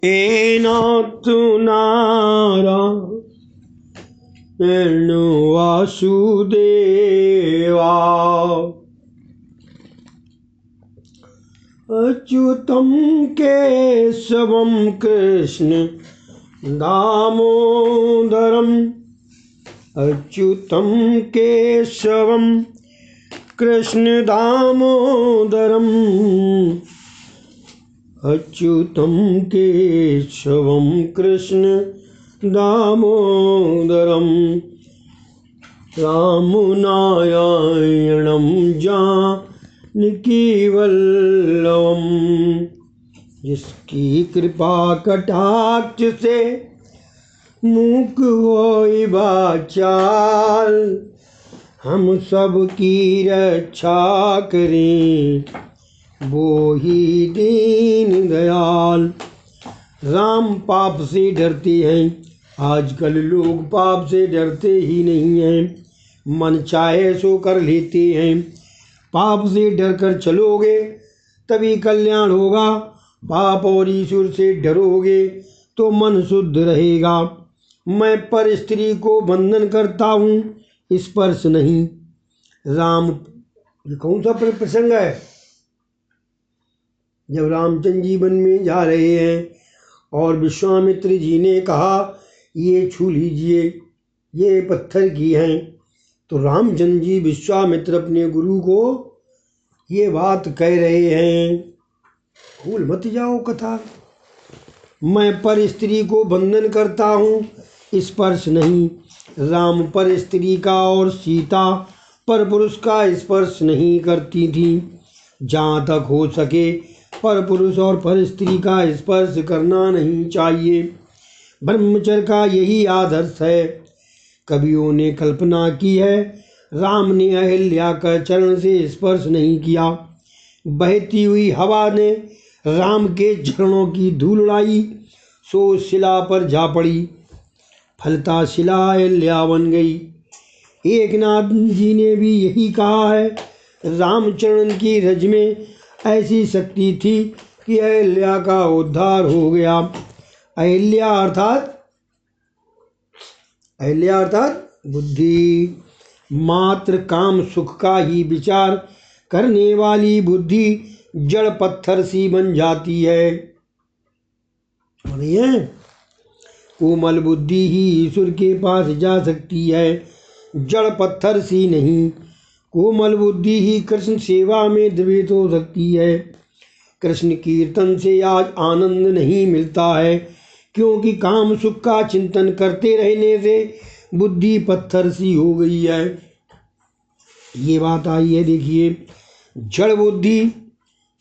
नाथ नारायण वासुदेवा अच्युतं केशवं कृष्ण दामोदरम् अच्युतं केशवं कृष्ण दामोदरम् अच्युतं केशवं कृष्ण दामोदरम् रामनारायणं जानकीवल्लभम् जिसकी कृपा कटाक्ष से मूक होई वाचाल हम सब की रक्षा करें वो ही दीन दयाल। राम पाप से डरते हैं। आजकल लोग पाप से डरते ही नहीं हैं, मन चाहे सो कर लेते हैं। पाप से डर कर चलोगे तभी कल्याण होगा। पाप और ईश्वर से डरोगे तो मन शुद्ध रहेगा। मैं पर स्त्री को बंधन करता हूँ, स्पर्श नहीं। राम, ये कौन सा प्रसंग है? जब रामचंद्र जी वन में जा रहे हैं और विश्वामित्र जी ने कहा ये छू लीजिए, ये पत्थर की हैं, तो रामचंद्र जी विश्वामित्र अपने गुरु को ये बात कह रहे हैं, भूल मत जाओ कथा। मैं पर स्त्री को बंधन करता हूँ, स्पर्श नहीं। राम पर स्त्री का और सीता पर पुरुष का स्पर्श नहीं करती थी। जहाँ तक हो सके पर पुरुष और पर स्त्री का स्पर्श करना नहीं चाहिए। ब्रह्मचर्य का यही आदर्श है। कवियों ने कल्पना की है, राम ने अहिल्या का चरण से स्पर्श नहीं किया। बहती हुई हवा ने राम के चरणों की धूल उड़ाई, सो शिला पर जा पड़ी। फलता शिला अहिल्या बन गई। एकनाथ जी ने भी यही कहा है, रामचरण की रज में ऐसी शक्ति थी कि अहिल्या का उद्धार हो गया। अहिल्या अर्थात बुद्धि। मात्र काम सुख का ही विचार करने वाली बुद्धि जड़ पत्थर सी बन जाती है। कोमल बुद्धि ही ईश्वर के पास जा सकती है, जड़ पत्थर सी नहीं। कोमल बुद्धि ही कृष्ण सेवा में द्रवित हो सकती है। कृष्ण कीर्तन से आज आनंद नहीं मिलता है, क्योंकि काम सुख का चिंतन करते रहने से बुद्धि पत्थर सी हो गई है। ये बात आई है, देखिए, जड़ बुद्धि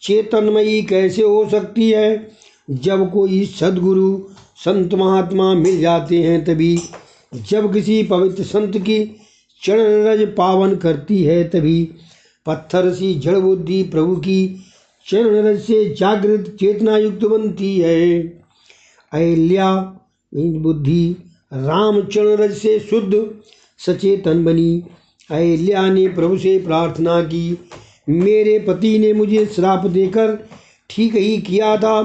चेतनमयी कैसे हो सकती है? जब कोई सद्गुरु संत महात्मा मिल जाते हैं तभी। जब किसी पवित्र संत की चरण रज पावन करती है तभी। पत्थर सी जड़ बुद्धि प्रभु की चरण रज से जागृत चेतना युक्त बनती है। अहिल्या बुद्धि राम चरण रज से शुद्ध सचेतन बनी। अहिल्या ने प्रभु से प्रार्थना की, मेरे पति ने मुझे श्राप देकर ठीक ही किया था,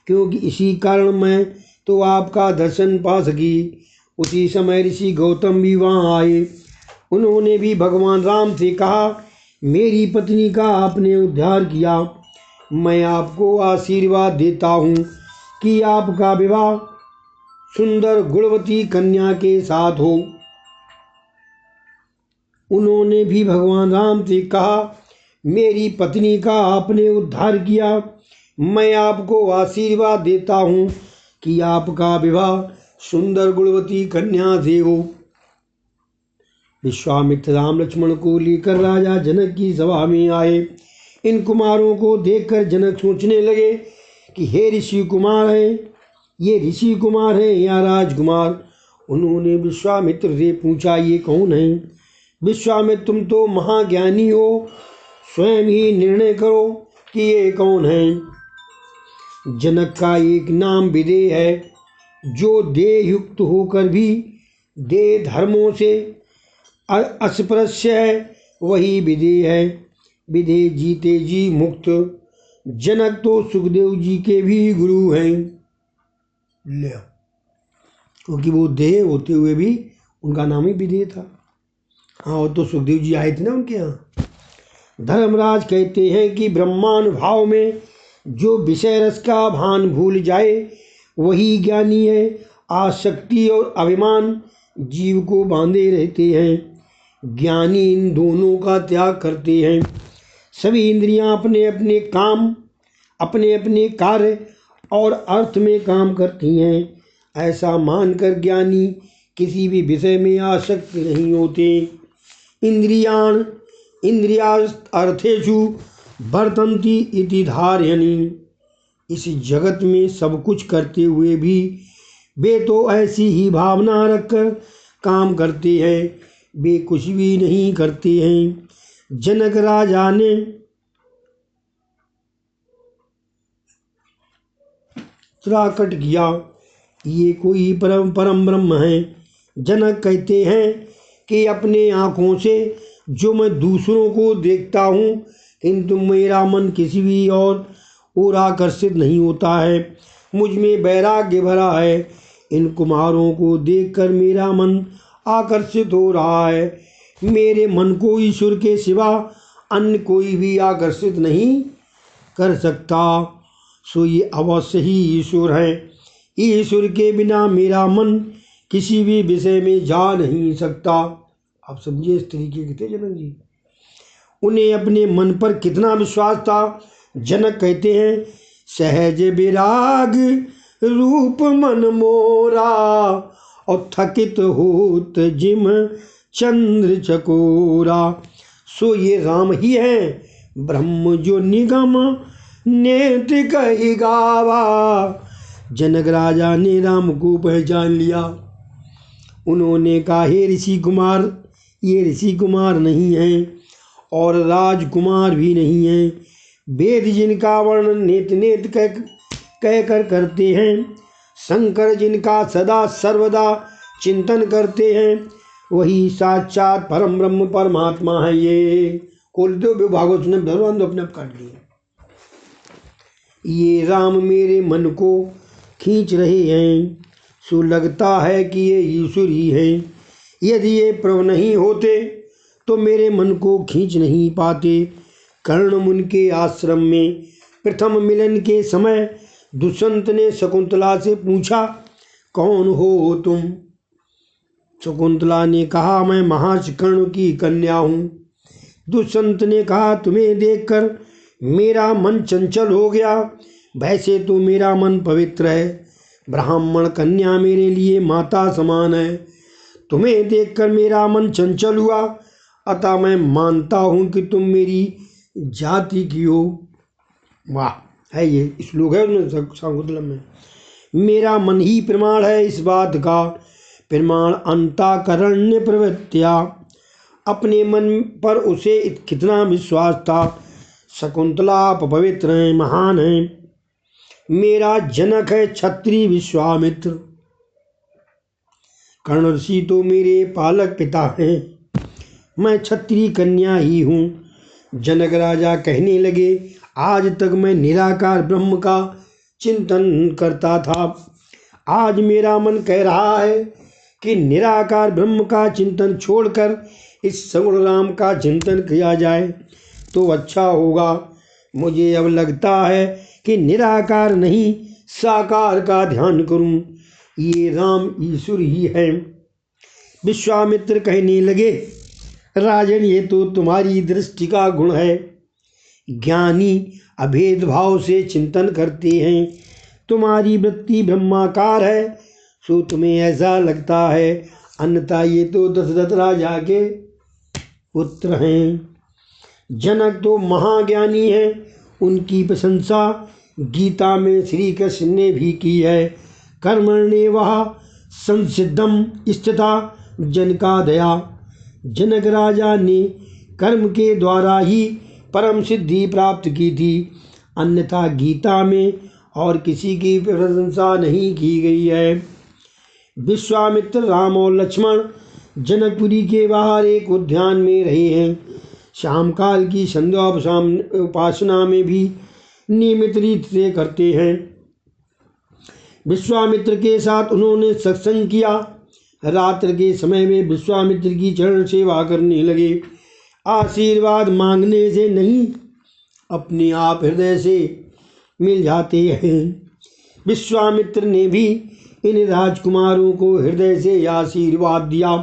क्योंकि इसी कारण मैं तो आपका दर्शन पा सकी। उसी समय ऋषि गौतम भी वहाँ आए। उन्होंने भी भगवान राम से कहा, मेरी पत्नी का आपने उद्धार किया। मैं आपको आशीर्वाद देता हूँ कि आपका विवाह सुंदर गुणवती कन्या के साथ हो। उन्होंने भी भगवान राम से कहा, मेरी पत्नी का आपने उद्धार किया। मैं आपको आशीर्वाद देता हूँ कि आपका विवाह सुंदर गुणवती कन्या से हो। विश्वामित्र राम लक्ष्मण को लेकर राजा जनक की सभा में आए। इन कुमारों को देखकर जनक सोचने लगे कि हे ऋषि कुमार हैं, ये ऋषि कुमार हैं या राजकुमार? उन्होंने विश्वामित्र से पूछा, ये कौन हैं? विश्वामित्र, तुम तो महाज्ञानी हो, स्वयं ही निर्णय करो कि ये कौन हैं। जनक का एक नाम विदेह है। जो देह युक्त होकर भी देह धर्मों से अस्पृश्य है, वही विदेह है। विदेह जीते जी मुक्त। जनक तो सुखदेव जी के भी गुरु हैं। ले, क्योंकि वो देह होते हुए भी उनका नाम ही विदेह था। हाँ, वो तो सुखदेव जी आए थे ना उनके यहाँ। धर्मराज कहते हैं कि ब्रह्मानुभाव में जो विषय रस का भान भूल जाए वही ज्ञानी है। आसक्ति और अभिमान जीव को बांधे रहते हैं। ज्ञानी इन दोनों का त्याग करते हैं। सभी इंद्रियां अपने अपने काम, अपने अपने कार्य और अर्थ में काम करती हैं। ऐसा मानकर ज्ञानी किसी भी विषय में आसक्त नहीं होते। इंद्रियार्थेषु वर्तन्ति इति धारयनि। इस जगत में सब कुछ करते हुए भी वे तो ऐसी ही भावना रखकर काम करते हैं, वे कुछ भी नहीं करते हैं। जनक राजा ने त्राकट किया, ये कोई परम ब्रह्म है। जनक कहते हैं कि अपने आँखों से जो मैं दूसरों को देखता हूँ, किंतु मेरा मन किसी भी और आकर्षित नहीं होता है। मुझ में वैराग्य भरा है। इन कुमारों को देखकर मेरा मन आकर्षित हो रहा है। मेरे मन को ईश्वर के सिवा अन्य कोई भी आकर्षित नहीं कर सकता। सो ये अवश्य ही ईश्वर है। ईश्वर के बिना मेरा मन किसी भी विषय में जा नहीं सकता। आप समझिए इस तरीके के थे जनक जी। उन्हें अपने मन पर कितना विश्वास था। जनक कहते हैं, सहज विराग रूप मन मोरा और थकित होत जिम चंद्र चकोरा। सो ये राम ही है ब्रह्म जो निगम नेत्र कही गावा। जनक राजा ने राम को पहचान लिया। उन्होंने कहा, हे ऋषि कुमार, ये ऋषि कुमार नहीं हैं और राजकुमार भी नहीं हैं। वेद जिनका वर्णन नेत नेत कह कर करते हैं, शंकर जिनका सदा सर्वदा चिंतन करते हैं, वही साक्षात परम ब्रह्म परमात्मा है। ये कुलदेव भागवत ने भगवान अपने आप काट लिए। ये राम मेरे मन को खींच रहे हैं। सो लगता है कि ये ईश्वर ही हैं। यदि ये प्रभु नहीं होते तो मेरे मन को खींच नहीं पाते। कर्ण मुनि के आश्रम में प्रथम मिलन के समय दुष्यंत ने शकुंतला से पूछा, कौन हो तुम? शकुंतला ने कहा, मैं महर्षि कर्ण की कन्या हूँ। दुष्यंत ने कहा, तुम्हें देखकर मेरा मन चंचल हो गया। वैसे तो मेरा मन पवित्र है। ब्राह्मण कन्या मेरे लिए माता समान है। तुम्हें देखकर मेरा मन चंचल हुआ, अतः मैं मानता हूँ कि तुम मेरी जाति की हो। वाह, है ये श्लोक है शाकुंतलम में। मेरा मन ही प्रमाण है इस बात का। प्रमाण अंतःकरण्य प्रवृत्तिया। अपने मन पर उसे कितना विश्वास था। शकुंतला आप पवित्र हैं, महान हैं। मेरा जनक है क्षत्रिय विश्वामित्र। कर्ण ऋषि तो मेरे पालक पिता हैं। मैं क्षत्रिय कन्या ही हूँ। जनक राजा कहने लगे, आज तक मैं निराकार ब्रह्म का चिंतन करता था। आज मेरा मन कह रहा है कि निराकार ब्रह्म का चिंतन छोड़कर इस सगुण राम का चिंतन किया जाए तो अच्छा होगा। मुझे अब लगता है कि निराकार नहीं साकार का ध्यान करूं। ये राम ईश्वर ही है। विश्वामित्र कहने लगे, राजन, ये तो तुम्हारी दृष्टि का गुण है। ज्ञानी अभेद भाव से चिंतन करते हैं। तुम्हारी वृत्ति ब्रह्माकार है, सो तुम्हें ऐसा लगता है, अन्यथा ये तो दशरथ राजा के पुत्र हैं। जनक तो महाज्ञानी हैं। उनकी प्रशंसा गीता में श्री कृष्ण ने भी की है। कर्मण्येवाह संसिद्धम स्थिता जनका दया। जनक राजा ने कर्म के द्वारा ही परम सिद्धि प्राप्त की थी, अन्यथा गीता में और किसी की प्रशंसा नहीं की गई है। विश्वामित्र, राम और लक्ष्मण जनकपुरी के बाहर एक उद्यान में रहे हैं। शाम काल की संध्या उपासना में भी नियमित रीत से करते हैं। विश्वामित्र के साथ उन्होंने सत्संग किया। रात्र के समय में विश्वामित्र की चरण सेवा करने लगे। आशीर्वाद मांगने से नहीं, अपने आप हृदय से मिल जाते हैं। विश्वामित्र ने भी इन राजकुमारों को हृदय से आशीर्वाद दिया।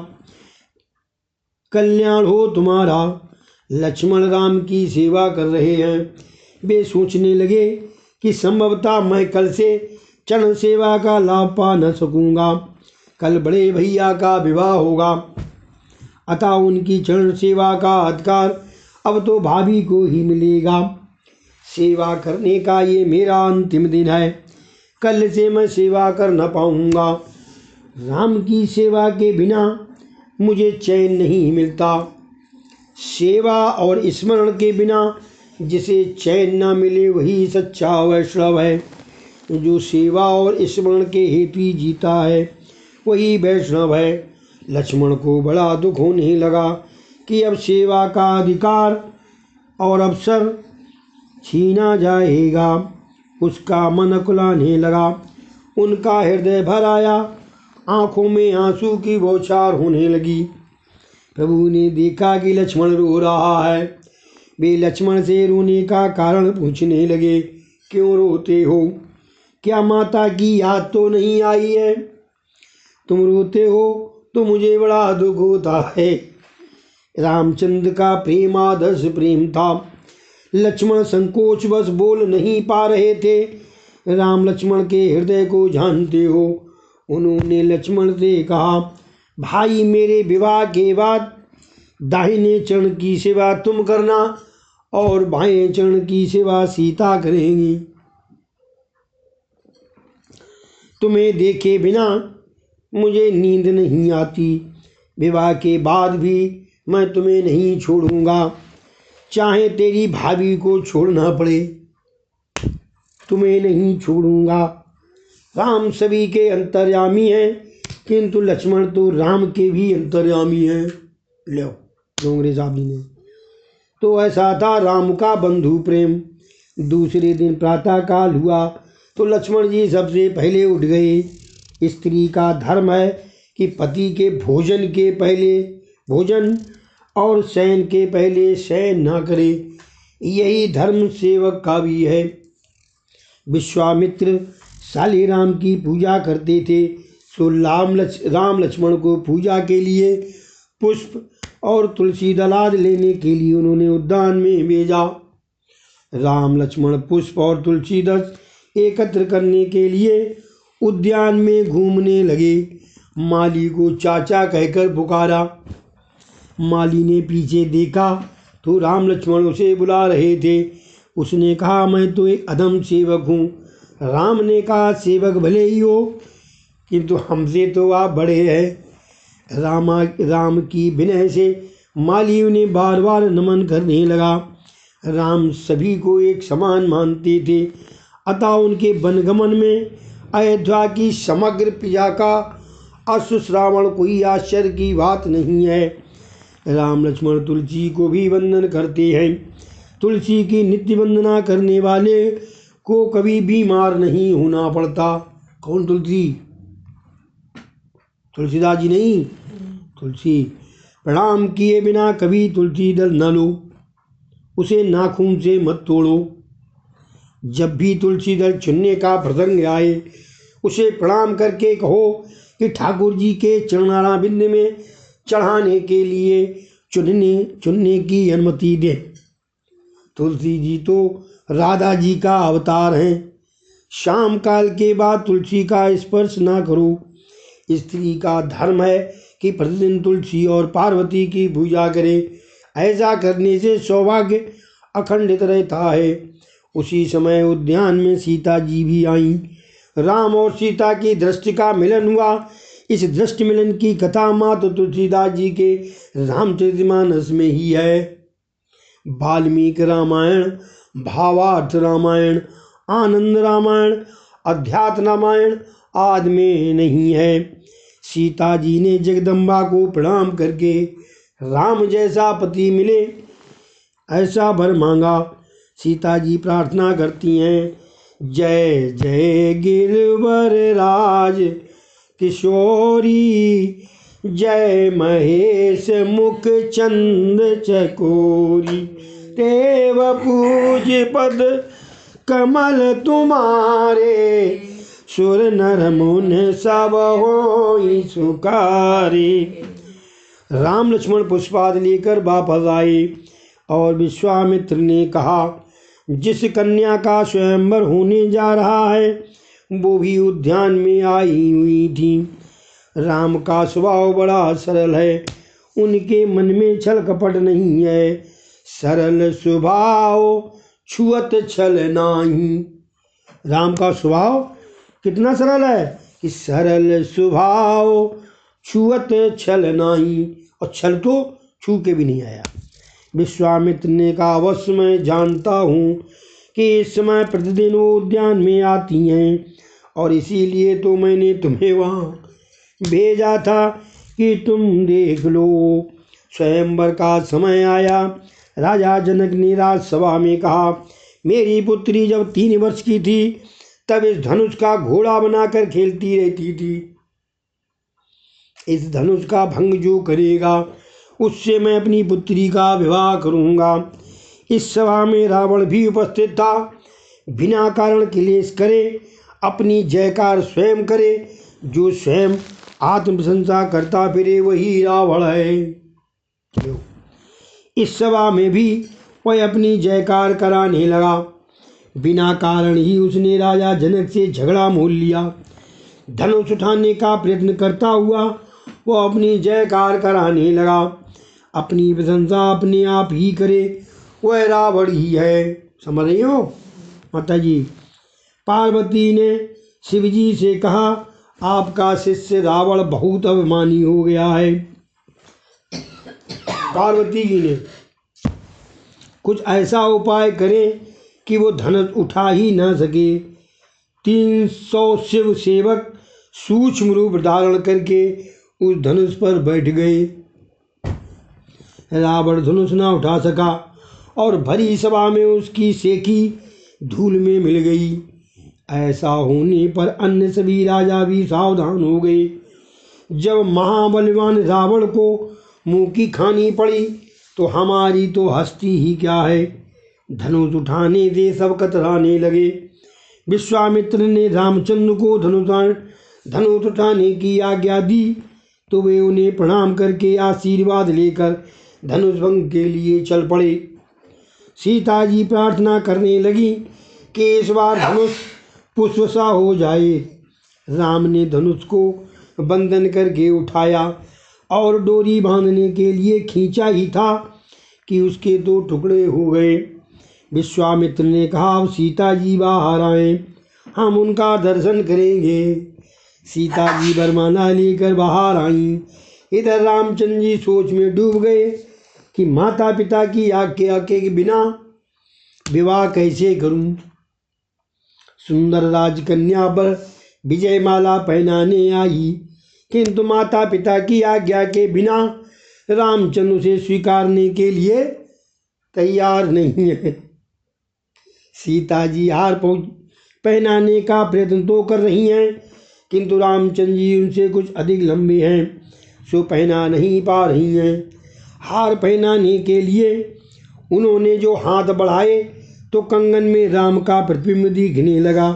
कल्याण हो तुम्हारा। लक्ष्मण राम की सेवा कर रहे हैं। वे सोचने लगे कि संभवतः मैं कल से चरण सेवा का लाभ पा न सकूंगा। कल बड़े भैया का विवाह होगा, अतः उनकी चरण सेवा का अधिकार अब तो भाभी को ही मिलेगा। सेवा करने का ये मेरा अंतिम दिन है। कल से मैं सेवा कर न पाऊंगा। राम की सेवा के बिना मुझे चैन नहीं मिलता। सेवा और स्मरण के बिना जिसे चैन न मिले वही सच्चा वैष्णव है। जो सेवा और स्मरण के हेतु ही जीता है वही वैष्णव है। लक्ष्मण को बड़ा दुख होने लगा कि अब सेवा का अधिकार और अवसर छीना जाएगा। उसका मन अकुलाने लगा। उनका हृदय भर आया। आंखों में आंसू की बौछार होने लगी। प्रभु ने देखा कि लक्ष्मण रो रहा है। वे लक्ष्मण से रोने का कारण पूछने लगे। क्यों रोते हो? क्या माता की याद तो नहीं आई है? तुम रोते हो तो मुझे बड़ा दुख होता है। रामचंद्र का प्रेम आदर्श प्रेम था। लक्ष्मण संकोचवश बोल नहीं पा रहे थे। राम लक्ष्मण के हृदय को जानते हो। उन्होंने लक्ष्मण से कहा, भाई मेरे विवाह के बाद दाहिने चरण की सेवा तुम करना और बाएं चरण की सेवा सीता करेंगी। तुम्हें देखे बिना मुझे नींद नहीं आती। विवाह के बाद भी मैं तुम्हें नहीं छोड़ूंगा, चाहे तेरी भाभी को छोड़ना पड़े, तुम्हें नहीं छोड़ूंगा। राम सभी के अंतर्यामी हैं, किंतु लक्ष्मण तो राम के भी अंतर्यामी हैं। लो डोंगरे साहब जी ने तो ऐसा था राम का बंधु प्रेम। दूसरे दिन प्रातः काल हुआ तो लक्ष्मण जी सबसे पहले उठ गए। स्त्री का धर्म है कि पति के भोजन के पहले भोजन और शयन के पहले शयन न करे। यही धर्म सेवक का भी है। विश्वामित्र शालिग्राम की पूजा करते थे, तो राम लक्ष्मण को पूजा के लिए पुष्प और तुलसी दलाद लेने के लिए उन्होंने उद्यान में भेजा। राम लक्ष्मण पुष्प और तुलसी दल एकत्र करने के लिए उद्यान में घूमने लगे। माली को चाचा कहकर पुकारा। माली ने पीछे देखा तो राम लक्ष्मण उसे बुला रहे थे। उसने कहा, मैं तो एक अधम सेवक हूँ। राम ने कहा, सेवक भले ही हो, किंतु हमसे तो आप बड़े हैं। राम की विनय से माली उन्हें बार बार नमन करने लगा। राम सभी को एक समान मानते थे, अतः उनके वनगमन में अयोध्या की समग्र प्रजा का अश्रुश्रावण कोई आश्चर्य की बात नहीं है। राम लक्ष्मण तुलसी को भी वंदन करते हैं। तुलसी की नित्य वंदना करने वाले को कभी बीमार नहीं होना पड़ता। कौन? तुलसी? तुलसीदास जी नहीं, तुलसी। प्रणाम किए बिना कभी तुलसी दल न लो, उसे नाखून से मत तोड़ो। जब भी तुलसी दल चुनने का प्रसंग आए, उसे प्रणाम करके कहो कि ठाकुर जी के चरणारविंद में चढ़ाने के लिए चुनने की अनुमति दे। तुलसी जी तो राधा जी का अवतार हैं। शाम काल के बाद तुलसी का स्पर्श ना करो। स्त्री का धर्म है कि प्रतिदिन तुलसी और पार्वती की पूजा करे। ऐसा करने से सौभाग्य अखंडित रहता है। उसी समय उद्यान में सीता जी भी आईं। राम और सीता की दृष्टि का मिलन हुआ। इस दृष्टि मिलन की कथा मात्र तुलसीदास जी के रामचरितमानस में ही है। वाल्मीकि रामायण, भावार्थ रामायण, आनंद रामायण, अध्यात्म रामायण आदि में नहीं है। सीता जी ने जगदम्बा को प्रणाम करके राम जैसा पति मिले ऐसा वर मांगा। सीता जी प्रार्थना करती हैं, जय जय गिरवर राज किशोरी, जय महेश मुख चंद चकोरी। देव पूज पद कमल तुम्हारे, सुर नर मुन सब होई सुखारे। राम लक्ष्मण पुष्पाद लेकर वापस आए और विश्वामित्र ने कहा, जिस कन्या का स्वयंवर होने जा रहा है वो भी उद्यान में आई हुई थी। राम का स्वभाव बड़ा सरल है, उनके मन में छल कपट नहीं है। सरल स्वभाव छुअत छल नाही। राम का स्वभाव कितना सरल है कि सरल स्वभाव छुअत छल नाही, और छल तो छू के भी नहीं आया। विश्वामित्र ने कहा, अवश्य मैं जानता हूँ कि इस समय प्रतिदिन वो उद्यान में आती हैं, और इसीलिए तो मैंने तुम्हें वहाँ भेजा था कि तुम देख लो। स्वयंवर का समय आया। राजा जनक ने राजसभा में कहा, मेरी पुत्री जब 3 वर्ष की थी तब इस धनुष का घोड़ा बनाकर खेलती रहती थी। इस धनुष का भंग जो करेगा उससे मैं अपनी पुत्री का विवाह करूँगा। इस सभा में रावण भी उपस्थित था। बिना कारण क्लेश करे, अपनी जयकार स्वयं करे। जो स्वयं आत्म प्रशंसा करता फिरे वही रावण है। इस सभा में भी वह अपनी जयकार कराने लगा। बिना कारण ही उसने राजा जनक से झगड़ा मोल लिया। धनुष उठाने का प्रयत्न करता हुआ वह अपनी जयकार कराने लगा। अपनी प्रशंसा अपने आप ही करे, वह रावण ही है। समझ रही हो माता जी? पार्वती ने शिवजी से कहा, आपका शिष्य रावण बहुत अभिमानी हो गया है। पार्वती जी ने कुछ ऐसा उपाय करें कि वो धनुष उठा ही न सके। 300 शिव सेवक सूक्ष्म रूप धारण करके उस धनुष पर बैठ गए। रावण धनुष न उठा सका और भरी सभा में उसकी सेकी धूल में मिल गई। ऐसा होने पर अन्य सभी राजा भी सावधान हो गए। जब महाबलवान रावण को मुंह की खानी पड़ी तो हमारी तो हस्ती ही क्या है। धनुष उठाने दे सब कतराने लगे। विश्वामित्र ने रामचंद्र को धनुष उठाने की आज्ञा दी तो वे उन्हें प्रणाम करके आशीर्वाद लेकर धनुष भंग के लिए चल पड़े। सीता जी प्रार्थना करने लगी कि इस बार धनुष पुष्प सा हो जाए। राम ने धनुष को बंधन करके उठाया और डोरी बांधने के लिए खींचा ही था कि उसके 2 टुकड़े हो गए। विश्वामित्र ने कहा, अब सीता जी बाहर आए, हम उनका दर्शन करेंगे। सीता जी वरमाला लेकर बाहर आईं। इधर रामचंद्र जी सोच में डूब गए कि माता पिता की आज्ञा के बिना विवाह कैसे करूं। सुंदर राजकन्या पर विजय माला पहनाने आई, किंतु माता पिता की आज्ञा के बिना रामचंद्र उसे स्वीकारने के लिए तैयार नहीं है। सीता जी हार पहनाने का प्रयत्न तो कर रही हैं, किंतु रामचंद्र जी उनसे कुछ अधिक लंबे हैं, सो पहना नहीं पा रही हैं। हार पहनाने के लिए उन्होंने जो हाथ बढ़ाए तो कंगन में राम का प्रतिबिंब दिखने लगा,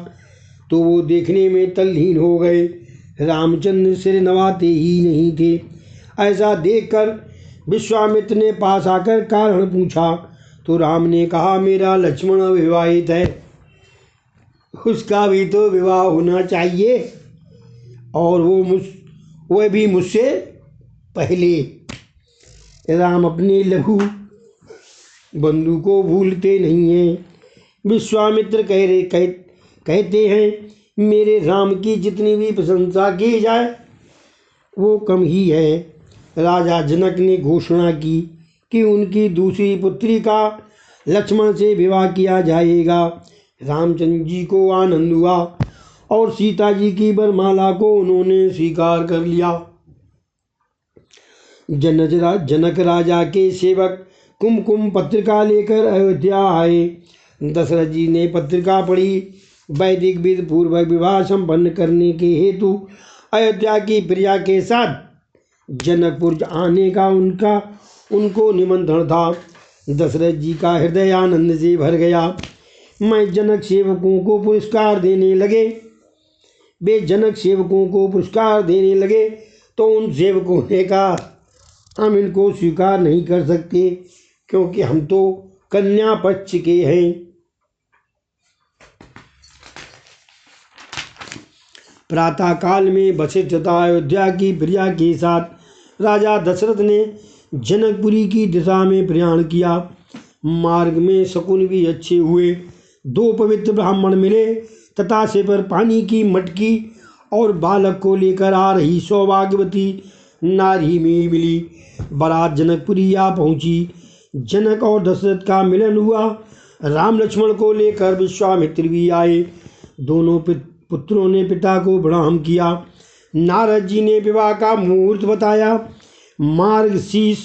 तो वो देखने में तल्लीन हो गए। रामचंद्र सिर नवाते ही नहीं थे। ऐसा देखकर विश्वामित्र ने पास आकर कारण पूछा तो राम ने कहा, मेरा लक्ष्मण अविवाहित है, उसका भी तो विवाह होना चाहिए, और वह भी मुझसे पहले। राम अपने लघु बंधु को भूलते नहीं हैं। विश्वामित्र कहते हैं, मेरे राम की जितनी भी प्रशंसा की जाए वो कम ही है। राजा जनक ने घोषणा की कि उनकी दूसरी पुत्री का लक्ष्मण से विवाह किया जाएगा। रामचंद्र जी को आनंद हुआ और सीता जी की वरमाला को उन्होंने स्वीकार कर लिया। जनक राजा के सेवक कुमकुम पत्रिका लेकर अयोध्या आए। दशरथ जी ने पत्रिका पढ़ी। वैदिक विधि पूर्वक विवाह संपन्न करने के हेतु अयोध्या की प्रिया के साथ जनकपुर आने का उनको निमंत्रण था। दशरथ जी का हृदय आनंद से भर गया। मैं जनक सेवकों को पुरस्कार देने लगे वे जनक सेवकों को पुरस्कार देने लगे तो उन सेवकों ने कहा, हम इनको स्वीकार नहीं कर सकते क्योंकि हम तो कन्या पक्ष के हैं। प्रातः काल में वशिष्ठ तथा अयोध्या की प्रिया के साथ राजा दशरथ ने जनकपुरी की दिशा में प्रयाण किया। मार्ग में शकुन भी अच्छे हुए। 2 पवित्र ब्राह्मण मिले तथा सिर पर पानी की मटकी और बालक को लेकर आ रही सौभाग्यवती नारी में मिली। बारात जनकपुरी आ पहुंची। जनक और दशरथ का मिलन हुआ। राम लक्ष्मण को लेकर विश्वामित्र भी आए। दोनों पुत्रों ने पिता को प्रणाम किया। नारद जी ने विवाह का मुहूर्त बताया। मार्गशीर्ष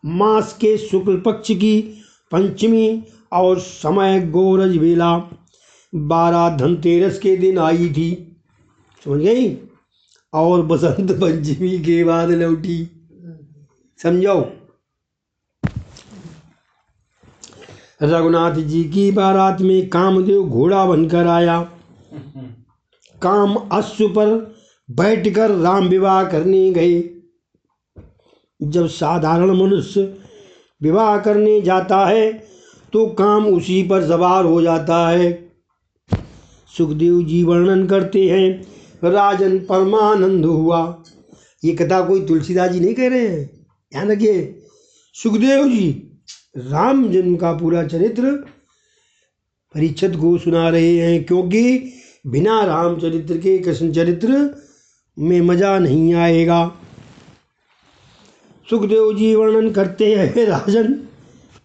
मास के शुक्ल पक्ष की पंचमी और समय गोरज बेला। बारात धनतेरस के दिन आई थी, समझ गई, और बसंत पंचमी के बाद लौटी। समझो। रघुनाथ जी की बारात में कामदेव घोड़ा बनकर आया। काम अश्व पर बैठकर राम विवाह करने गए। जब साधारण मनुष्य विवाह करने जाता है तो काम उसी पर सवार हो जाता है। सुखदेव जी वर्णन करते हैं, राजन परमानंद हुआ। ये कथा कोई तुलसीदास जी नहीं कह रहे हैं, ध्यान रखिए। सुखदेव जी राम जन्म का पूरा चरित्र परीक्षित को सुना रहे हैं, क्योंकि बिना रामचरित्र के कृष्ण चरित्र में मजा नहीं आएगा। सुखदेव जी वर्णन करते हैं, राजन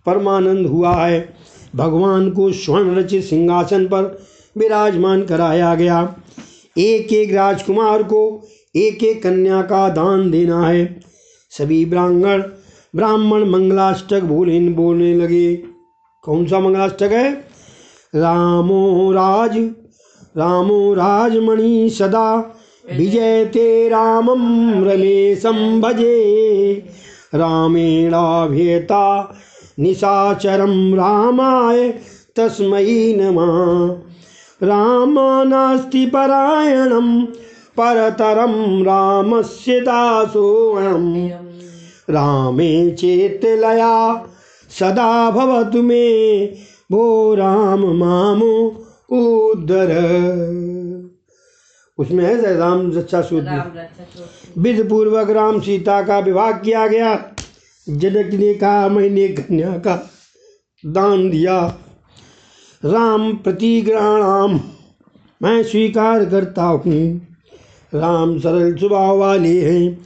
परमानंद हुआ है। भगवान को स्वर्ण रचित सिंहासन पर विराजमान कराया गया। एक एक राजकुमार को एक एक कन्या का दान देना है। सभी ब्राह्मण मंगलाष्टक बोलने लगे। कौन सा मंगलाष्टक है? रामो राजमणि सदा विजयते रामं रमेशं भजे। रामेणाभ्येता निशाचरं रामाय तस्मै नमः। रामानास्ति परायणं परतरं रामस्य दासोऽहम्। रामे चेतलया सदा भवतु मे भो राम मामो उद्धर। उसमें है राम रक्षा सूत्र। विधि पूर्वक राम सीता का विवाह किया गया। जनक ने कहा, मैंने कन्या का दान दिया। राम प्रतिग्रहणाम, मैं स्वीकार करता हूँ। राम सरल स्वभाव वाले हैं।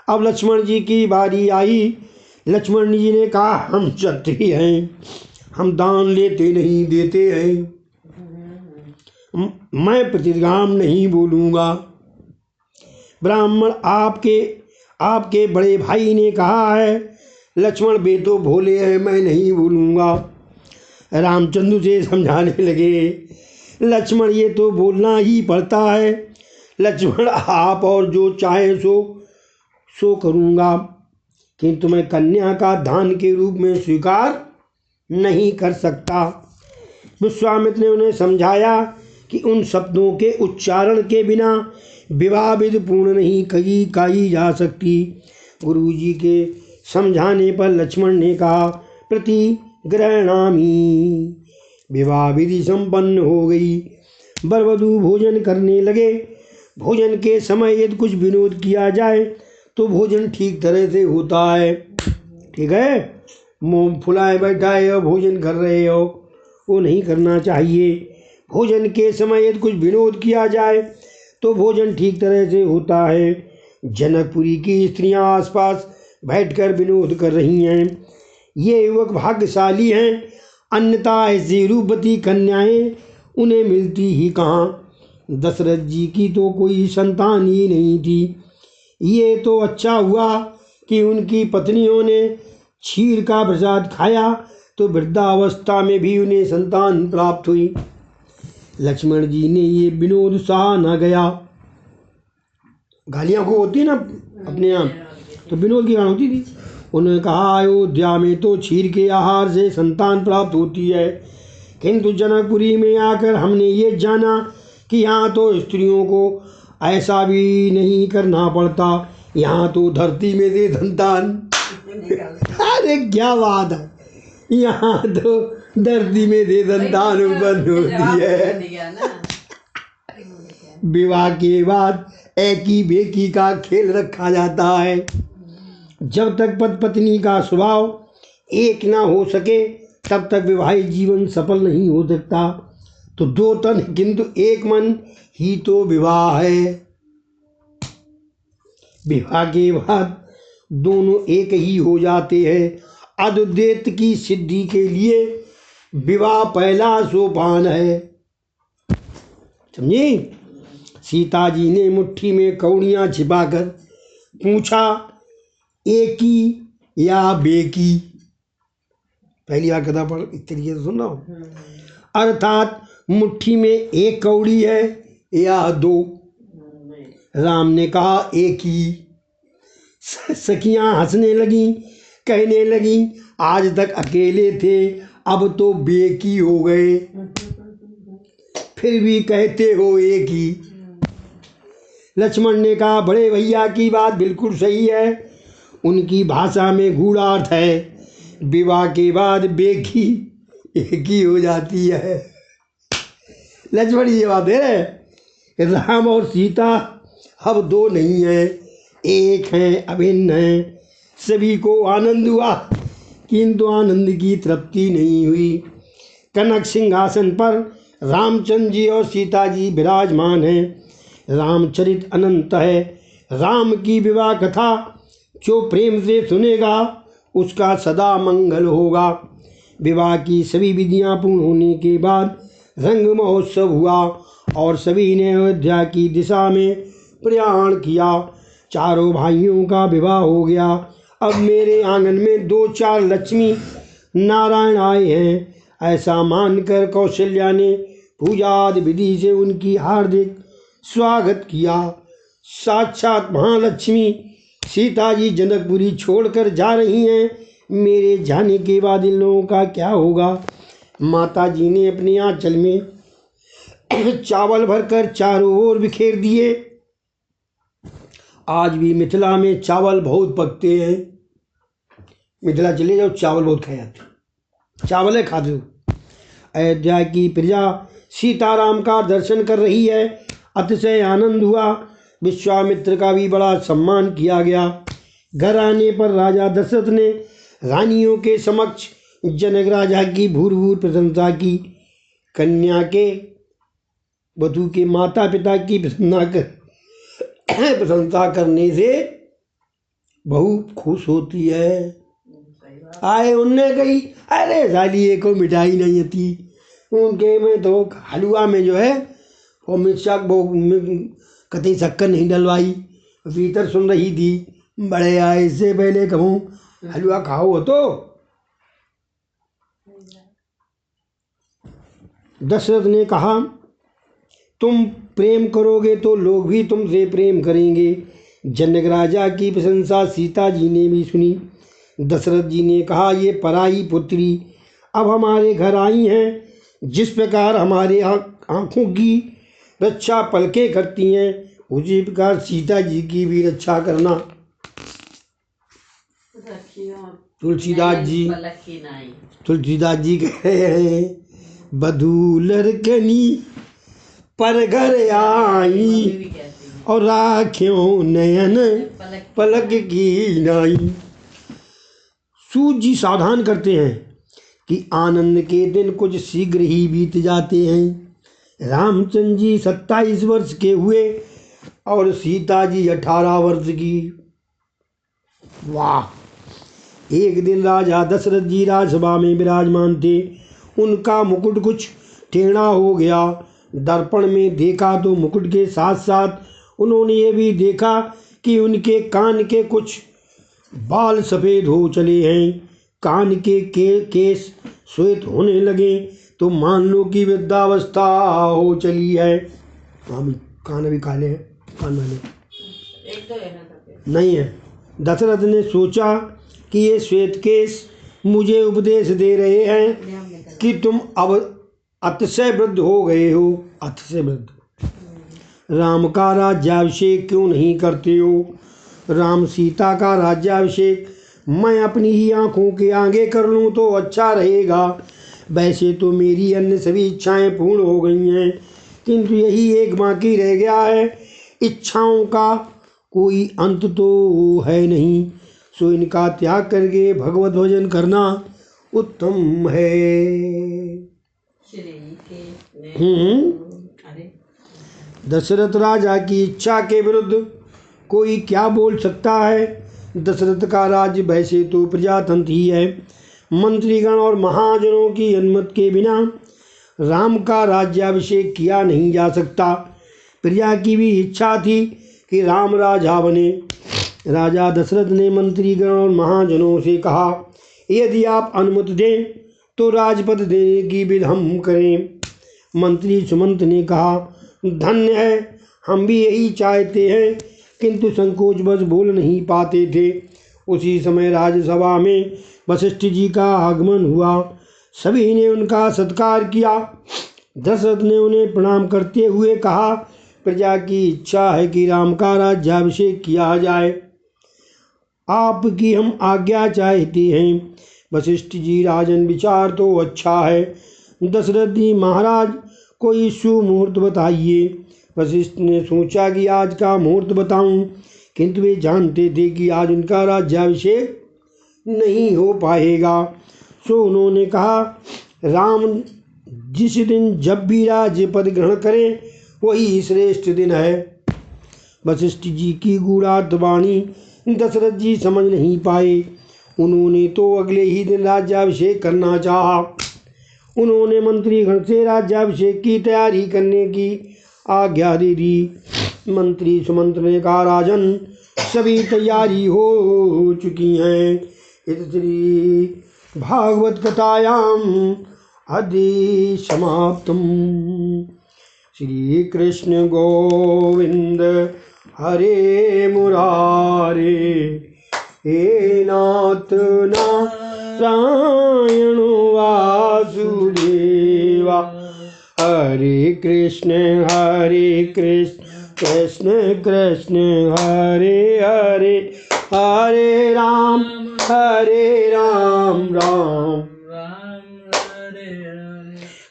अब लक्ष्मण जी की बारी आई। लक्ष्मण जी ने कहा, हम क्षत्रिय हैं, हम दान लेते नहीं देते हैं, मैं प्रतिग्राम नहीं बोलूँगा। ब्राह्मण आपके बड़े भाई ने कहा है। लक्ष्मण वे तो भोले हैं, मैं नहीं बोलूँगा। रामचंद्र से समझाने लगे, लक्ष्मण ये तो बोलना ही पड़ता है। लक्ष्मण आप और जो चाहे सो करूँगा, किंतु मैं कन्या का दान के रूप में स्वीकार नहीं कर सकता। विश्वामित्र ने उन्हें समझाया कि उन शब्दों के उच्चारण के बिना विवाह विधि पूर्ण नहीं की जा सकती। गुरु जी के समझाने पर लक्ष्मण ने कहा, प्रतिगृह्णामि। विवाह विधि संपन्न हो गई। वरवधू भोजन करने लगे। भोजन के समय यदि कुछ विनोद किया जाए तो भोजन ठीक तरह से होता है। ठीक है, मुँह फुलाए बैठाए हो, भोजन कर रहे हो, वो नहीं करना चाहिए। भोजन के समय यदि कुछ विनोद किया जाए तो भोजन ठीक तरह से होता है। जनकपुरी की स्त्रियां आसपास बैठकर विनोद कर रही हैं। ये युवक भाग्यशाली हैं, अन्यथा ऐसी रूपवती कन्याएं उन्हें मिलती ही कहाँ। दशरथ जी की तो कोई संतान ही नहीं थी। ये तो अच्छा हुआ कि उनकी पत्नियों ने क्षीर का प्रसाद खाया तो वृद्धावस्था में भी उन्हें संतान प्राप्त हुई। लक्ष्मण जी ने ये विनोद सहा न गया। गालियाँ को होती है ना अपने यहाँ, तो विनोद की गान होती थी। उन्होंने कहा अयोध्या में तो क्षीर के आहार से संतान प्राप्त होती है, किंतु जनकपुरी में आकर हमने ये जाना कि यहाँ तो स्त्रियों को ऐसा भी नहीं करना पड़ता, यहाँ तो धरती में से संतान अरे क्या बात है, यहाँ तो धरती में से संतान उत्पन्न होती है। विवाह के बाद एकी बेकी का खेल रखा जाता है। जब तक पति पत्नी का स्वभाव एक ना हो सके तब तक विवाहित जीवन सफल नहीं हो सकता। तो दो तन किंतु एक मन ही तो विवाह है। विवाह के बाद दोनों एक ही हो जाते हैं। अद्वैत की सिद्धि के लिए विवाह पहला सोपान है। समझे? सीता जी ने मुट्ठी में कौड़ियाँ छिपाकर पूछा एकी या बेकी। पहली बार कथा पढ़ इस तरीके से सुन रहा हूँ। अर्थात मुट्ठी में एक कौड़ी है या दो। राम ने कहा एक ही। सखियां हंसने लगी, कहने लगी आज तक अकेले थे अब तो बेकी हो गए, फिर भी कहते हो एक ही। लक्ष्मण ने कहा बड़े भैया की बात बिल्कुल सही है, उनकी भाषा में गूढ़ार्थ है। विवाह के बाद बेकी एक ही हो जाती है। लक्ष्मण ये बात है, राम और सीता अब दो नहीं है, एक हैं, अभिन्न हैं। सभी को आनंद हुआ किंतु आनंद की तृप्ति नहीं हुई। कनक सिंहासन पर रामचंद्र जी और सीता जी विराजमान हैं। रामचरित अनंत है। राम की विवाह कथा जो प्रेम से सुनेगा उसका सदा मंगल होगा। विवाह की सभी विधियां पूर्ण होने के बाद रंग महोत्सव हुआ और सभी ने अयोध्या की दिशा में प्रयाण किया। चारों भाइयों का विवाह हो गया। अब मेरे आंगन में दो चार लक्ष्मी नारायण आए हैं, ऐसा मानकर कौशल्या ने पूजा आदि विधि से उनकी हार्दिक स्वागत किया। साक्षात महालक्ष्मी सीता जी जनकपुरी छोड़कर जा रही हैं। मेरे जाने के बाद इन लोगों का क्या होगा? माता जी ने अपने आंचल में चावल भरकर चारों ओर बिखेर दिए। आज भी मिथिला में चावल बहुत पकते हैं। मिथिला चले जाओ, चावल बहुत खाए जाते हैं, चावल है खाते हो। अयोध्या की प्रजा सीताराम का दर्शन कर रही है। अतिशय आनंद हुआ। विश्वामित्र का भी बड़ा सम्मान किया गया। घर आने पर राजा दशरथ ने रानियों के समक्ष जनक राजा की भूर प्रशंसा की। कन्या के वधू के माता पिता की प्रशंसा करने से बहू खुश होती है। आए उनने कही अरे सालिए को मिठाई नहीं आती, उनके में तो हलवा में जो है वो मिर्चा वो कतई शक्कर नहीं डलवाई। भीतर सुन रही थी बड़े आए इससे पहले कहूँ हलवा खाओ हो तो। दशरथ ने कहा तुम प्रेम करोगे तो लोग भी तुमसे प्रेम करेंगे। जनक राजा की प्रशंसा सीता जी ने भी सुनी। दशरथ जी ने कहा ये पराई पुत्री अब हमारे घर आई हैं, जिस प्रकार हमारे आँखों की रक्षा पलके करती हैं उसी प्रकार सीता जी की भी रक्षा करना। तुलसीदास जी कह रहे हैं बधू लड़कनी पर घर आई और राख्यों नयन पलक की नाई। सूत जी सावधान करते हैं कि आनंद के दिन कुछ शीघ्र ही बीत जाते हैं। रामचंद्र जी 27 वर्ष के हुए और सीता जी 18 वर्ष की। वाह! एक दिन राजा दशरथ जी राजसभा में विराजमान थे। उनका मुकुट कुछ टेढ़ा हो गया। दर्पण में देखा तो मुकुट के साथ साथ उन्होंने ये भी देखा कि उनके कान के कुछ बाल सफ़ेद हो चले हैं। कान के केस श्वेत होने लगे तो मान लो कि वृद्धावस्था हो चली है। हाँ भी कान अभी काले हैं, कान वाले एक तो है ना नहीं है। दशरथ ने सोचा कि ये श्वेतकेश मुझे उपदेश दे रहे हैं कि तुम अब अतिशय वृद्ध हो गए हो। अतिशय वृद्ध, राम का राज्याभिषेक क्यों नहीं करते हो? राम सीता का राज्याभिषेक मैं अपनी ही आंखों के आगे कर लूँ तो अच्छा रहेगा। वैसे तो मेरी अन्य सभी इच्छाएं पूर्ण हो गई हैं, किंतु यही एक बाकी रह गया है। इच्छाओं का कोई अंत तो है नहीं, सो इनका त्याग करके भगवत भजन करना उत्तम है। दशरथ राजा की इच्छा के विरुद्ध कोई क्या बोल सकता है? दशरथ का राज्य वैसे तो प्रजातंत्र ही है। मंत्रीगण और महाजनों की अनुमति के बिना राम का राज्याभिषेक किया नहीं जा सकता। प्रजा की भी इच्छा थी कि राम राजा बने। राजा दशरथ ने मंत्रीगण और महाजनों से कहा, यदि आप अनुमति दें तो राजपद देने की विधि हम करें। मंत्री सुमंत ने कहा, धन्य है, हम भी यही चाहते हैं, किंतु संकोचवश बोल नहीं पाते थे। उसी समय राज्यसभा में वशिष्ठ जी का आगमन हुआ। सभी ने उनका सत्कार किया। दशरथ ने उन्हें प्रणाम करते हुए कहा, प्रजा की इच्छा है कि राम का राज्याभिषेक किया जाए, आपकी हम आज्ञा चाहते हैं। वशिष्ठ जी, राजन विचार तो अच्छा है। दशरथ जी महाराज, कोई शुभ मुहूर्त बताइए। वशिष्ठ ने सोचा कि आज का मुहूर्त बताऊं, किंतु वे जानते थे कि आज उनका राज्याभिषेक नहीं हो पाएगा। सो उन्होंने कहा, राम जिस दिन जब भी राज्य पद ग्रहण करें वही श्रेष्ठ दिन है। वशिष्ठ जी की गूढ़ार्थवाणी दशरथ जी समझ नहीं पाए। उन्होंने तो अगले ही दिन राज्याभिषेक करना चाहा। उन्होंने मंत्रीगण से राज्याभिषेक की तैयारी करने की आज्ञा दे दी। मंत्री सुमंत ने कहा, राजन सभी तैयारी हो चुकी हैं। इस श्री भागवत कथायाम आदि समाप्तम। श्री कृष्ण गोविंद हरे मुरारे, हे नाथ नारायण वासुदेवा। हरे कृष्ण कृष्ण कृष्ण हरे हरे, हरे राम राम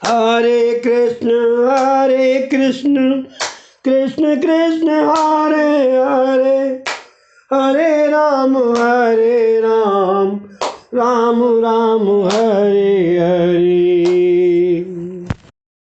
हरे कृष्ण कृष्ण कृष्ण हरे हरे, हरे राम राम राम हरे हरे।